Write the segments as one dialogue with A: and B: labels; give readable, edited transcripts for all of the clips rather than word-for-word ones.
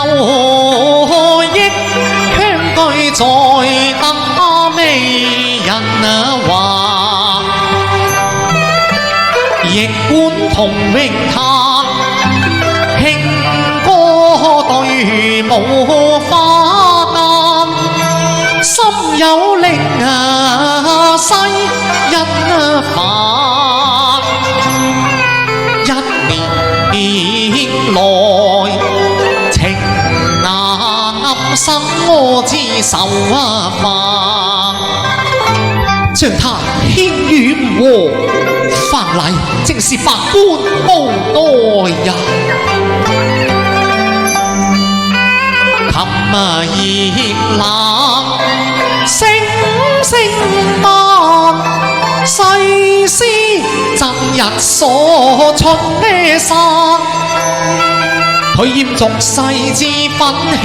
A: 有益香居在打美人話，亦管同榮他興歌對舞花旦，心有靈西一發，一年來情暗生我之手法，將他牽於和，翻嚟正是百般無奈呀。琴葉冷，聲聲慢，細思昨日所出散，佢厭俗世之憤氣，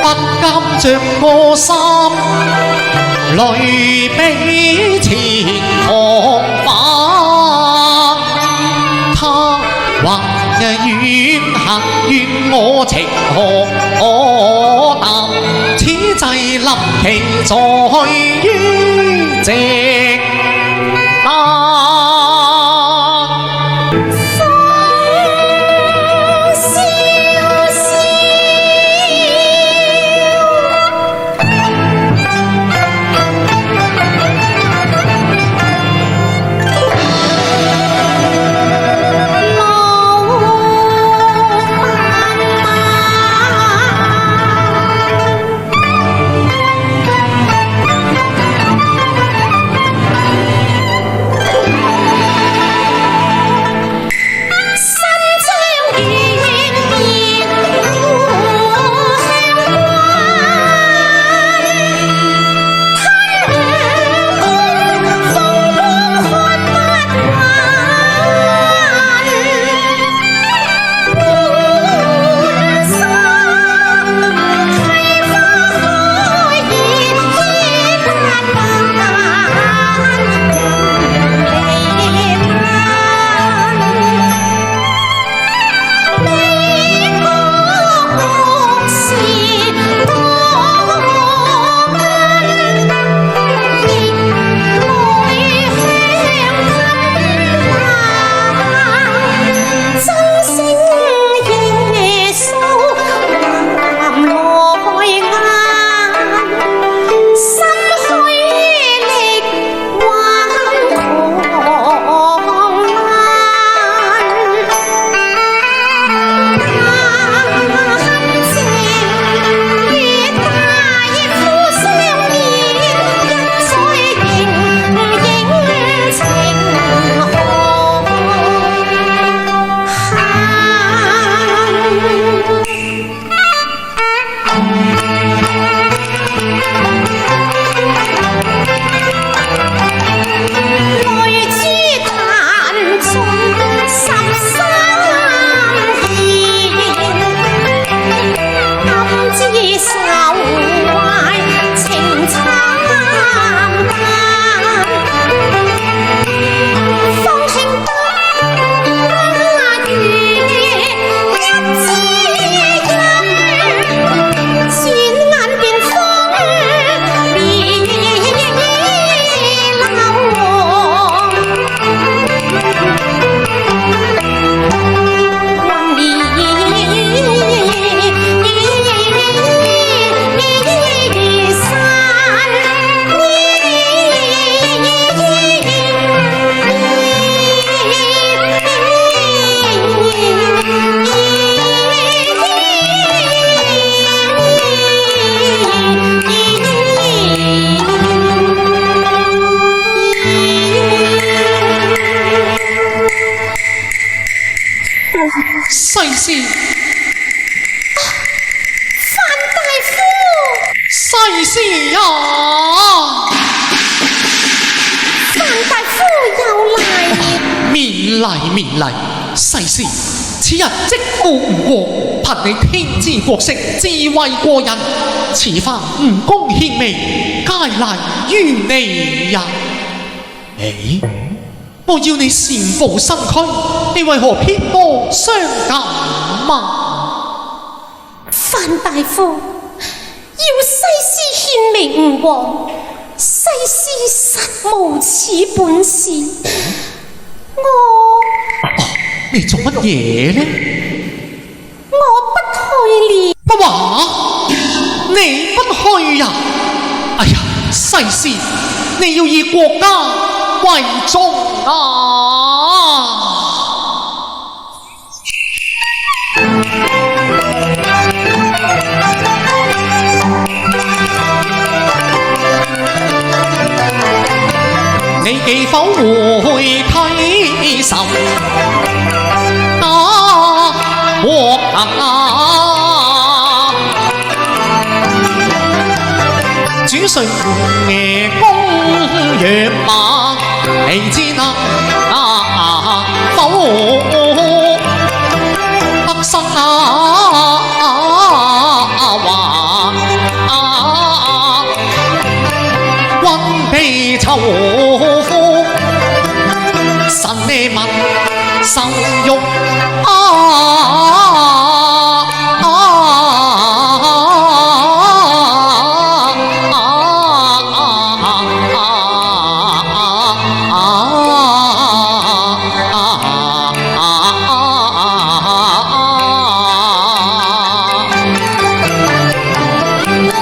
A: 不甘着我心，淚比前狂反。他或怨恨怨我情可淡，此際立其在於夕誕。世事，
B: 范大夫，
A: 世事呀！
B: 范大夫又來，
A: 免禮免禮，世事，此人職務唔過，憑你天之國色，智慧過人，此番吳公獻媚，皆賴於你呀！我要你善報身軀，你為何偏多傷感嘛？
B: 范大夫，要西施獻媚吾王，西施實無此本事。
A: 你做乜嘢呢？
B: 我不去了。
A: 乜話？你不去呀？哎呀，西施，你要以國家為重啊！你記否會睇仇打國主上夜公羊馬，你知能否北生還溫被囚夫，神你問受辱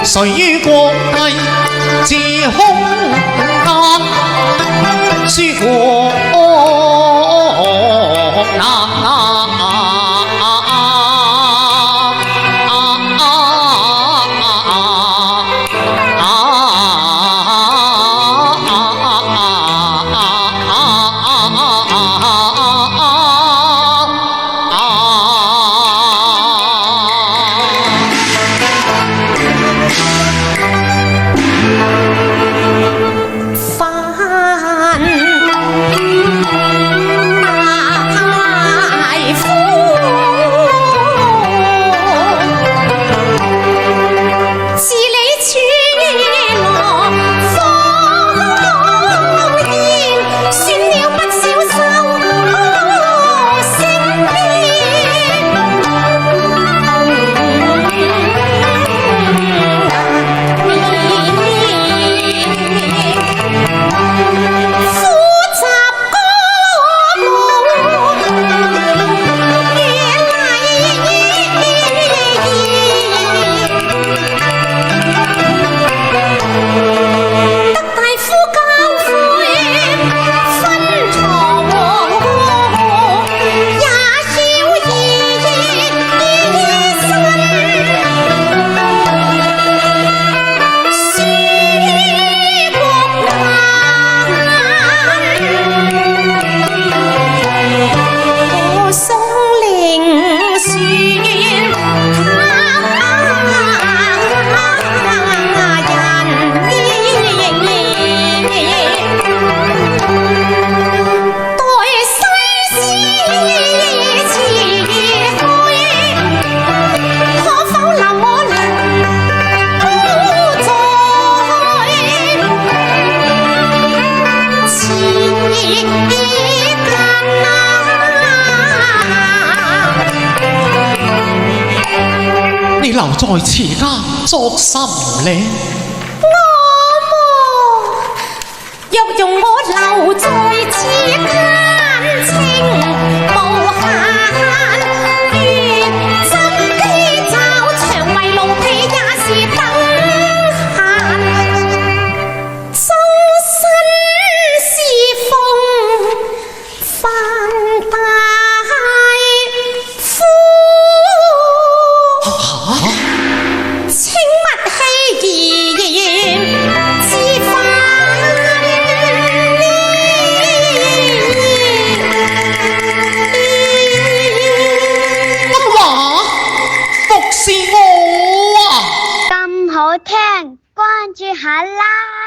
A: 誰於國藝自空間，諸國留在此家作甚呢？
B: 若容我留在此間，情無限。如針機爪，長為奴婢也是等閒。終身侍奉范大夫。請勿戲言之法。
A: 是我啊！
C: 咁好聽，關注下啦〜